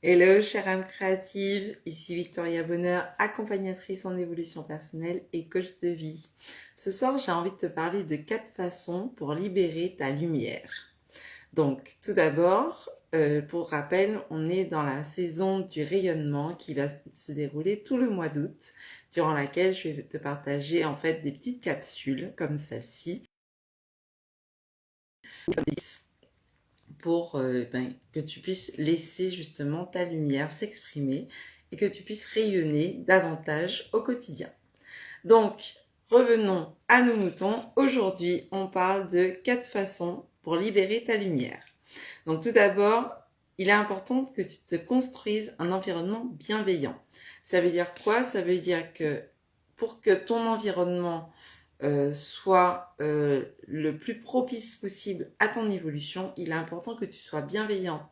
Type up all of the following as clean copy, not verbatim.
Hello, chère âme créative, ici Victoria Bonheur, accompagnatrice en évolution personnelle et coach de vie. Ce soir, j'ai envie de te parler de 4 façons pour libérer ta lumière. Donc, tout d'abord, pour rappel, on est dans la saison du rayonnement qui va se dérouler tout le mois d'août, durant laquelle je vais te partager en fait des petites capsules comme celle-ci pour que tu puisses laisser justement ta lumière s'exprimer et que tu puisses rayonner davantage au quotidien. Donc, revenons à nos moutons. Aujourd'hui, on parle de 4 façons pour libérer ta lumière. Donc, tout d'abord, il est important que tu te construises un environnement bienveillant. Ça veut dire quoi? Ça veut dire que pour que ton environnement soit le plus propice possible à ton évolution, il est important que tu sois bienveillante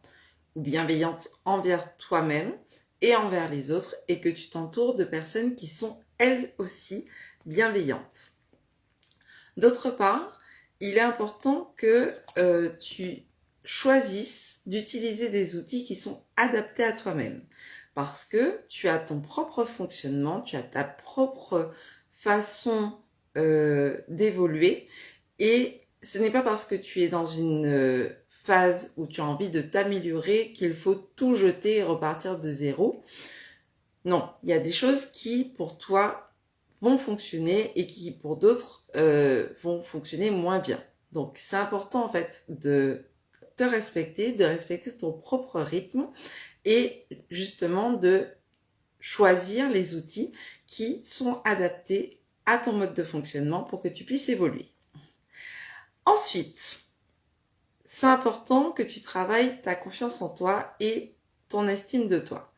ou bienveillante envers toi-même et envers les autres et que tu t'entoures de personnes qui sont elles aussi bienveillantes. D'autre part, il est important que tu choisisses d'utiliser des outils qui sont adaptés à toi-même parce que tu as ton propre fonctionnement, tu as ta propre façon d'évoluer et ce n'est pas parce que tu es dans une phase où tu as envie de t'améliorer qu'il faut tout jeter et repartir de zéro. Non, il y a des choses qui pour toi vont fonctionner et qui pour d'autres vont fonctionner moins bien. Donc c'est important en fait de te respecter, de respecter ton propre rythme et justement de choisir les outils qui sont adaptés à ton mode de fonctionnement pour que tu puisses évoluer. Ensuite, c'est important que tu travailles ta confiance en toi et ton estime de toi.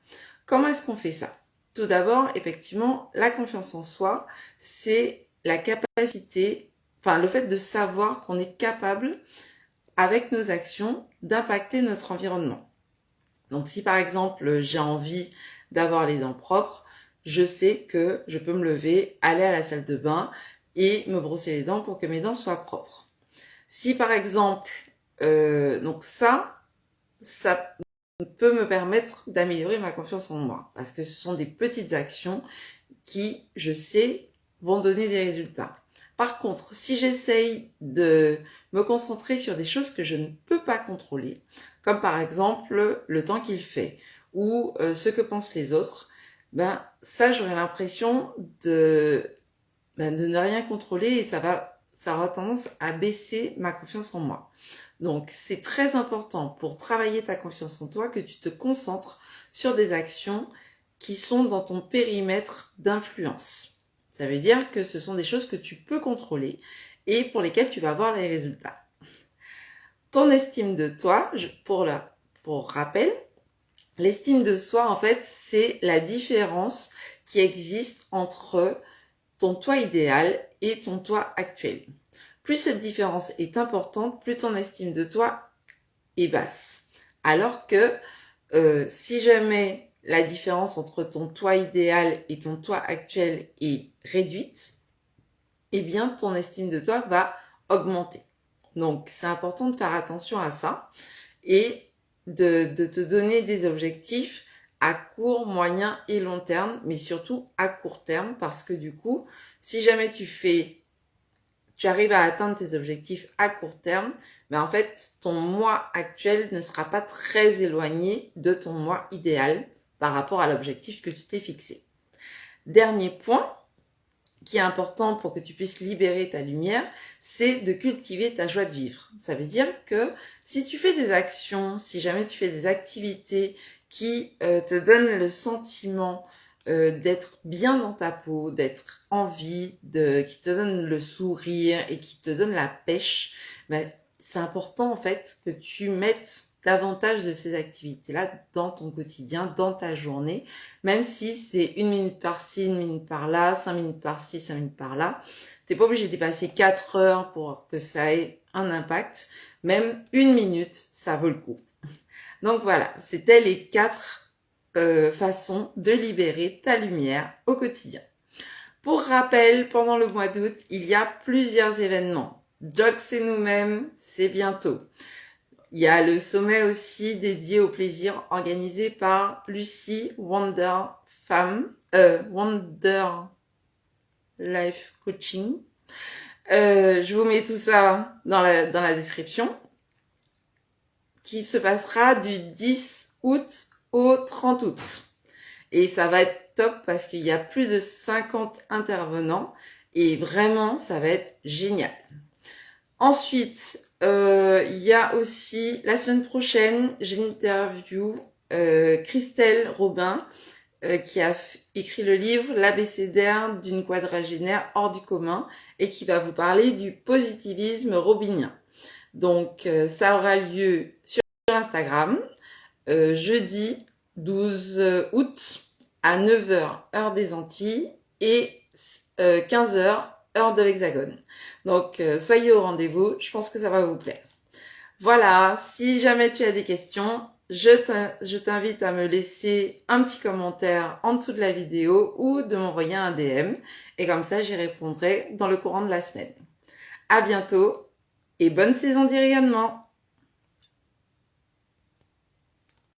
Comment est-ce qu'on fait ça? Tout d'abord, effectivement, la confiance en soi, c'est la capacité, le fait de savoir qu'on est capable, avec nos actions, d'impacter notre environnement. Donc, si par exemple, j'ai envie d'avoir les dents propres, je sais que je peux me lever, aller à la salle de bain et me brosser les dents pour que mes dents soient propres. Si par exemple, donc ça peut me permettre d'améliorer ma confiance en moi parce que ce sont des petites actions qui, je sais, vont donner des résultats. Par contre, si j'essaye de me concentrer sur des choses que je ne peux pas contrôler, comme par exemple le temps qu'il fait ou ce que pensent les autres, ça j'aurais l'impression de ne rien contrôler et ça aura tendance à baisser ma confiance en moi. Donc c'est très important pour travailler ta confiance en toi que tu te concentres sur des actions qui sont dans ton périmètre d'influence. Ça veut dire que ce sont des choses que tu peux contrôler et pour lesquelles tu vas voir les résultats. Ton estime de toi, pour rappel, l'estime de soi, en fait, c'est la différence qui existe entre ton toi idéal et ton toi actuel. Plus cette différence est importante, plus ton estime de toi est basse. Alors que si jamais la différence entre ton toi idéal et ton toi actuel est réduite, eh bien ton estime de toi va augmenter. Donc c'est important de faire attention à ça et de te donner des objectifs à court, moyen et long terme, mais surtout à court terme parce que du coup, si jamais tu arrives à atteindre tes objectifs à court terme, en fait, ton moi actuel ne sera pas très éloigné de ton moi idéal par rapport à l'objectif que tu t'es fixé. Dernier point qui est important pour que tu puisses libérer ta lumière, c'est de cultiver ta joie de vivre. Ça veut dire que si tu fais des actions, si jamais tu fais des activités qui te donnent le sentiment d'être bien dans ta peau, d'être en vie, qui te donne le sourire et qui te donne la pêche, c'est important en fait que tu mettes davantage de ces activités-là dans ton quotidien, dans ta journée, même si c'est 1 minute par-ci, 1 minute par-là, 5 minutes par-ci, 5 minutes par-là. T'es pas obligé d'y passer 4 heures pour que ça ait un impact. Même 1 minute, ça vaut le coup. Donc voilà, c'était les 4 façons de libérer ta lumière au quotidien. Pour rappel, pendant le mois d'août, il y a plusieurs événements. Jog c'est nous-mêmes, c'est bientôt. Il y a le sommet aussi dédié au plaisir organisé par Lucy Wonder Life Coaching. Je vous mets tout ça dans la description, qui se passera du 10 août au 30 août. Et ça va être top parce qu'il y a plus de 50 intervenants et vraiment, ça va être génial. Ensuite, il y a aussi, la semaine prochaine, j'interview Christelle Robin, qui a écrit le livre L'abécédaire d'une quadragénaire hors du commun et qui va vous parler du positivisme robinien. Donc, ça aura lieu sur Instagram, jeudi 12 août à 9h, heure des Antilles, et 15h, heure de l'Hexagone. Donc, soyez au rendez-vous, je pense que ça va vous plaire. Voilà, si jamais tu as des questions, je t'invite à me laisser un petit commentaire en dessous de la vidéo ou de m'envoyer un DM. Et comme ça, j'y répondrai dans le courant de la semaine. À bientôt et bonne saison d'irrayonnement!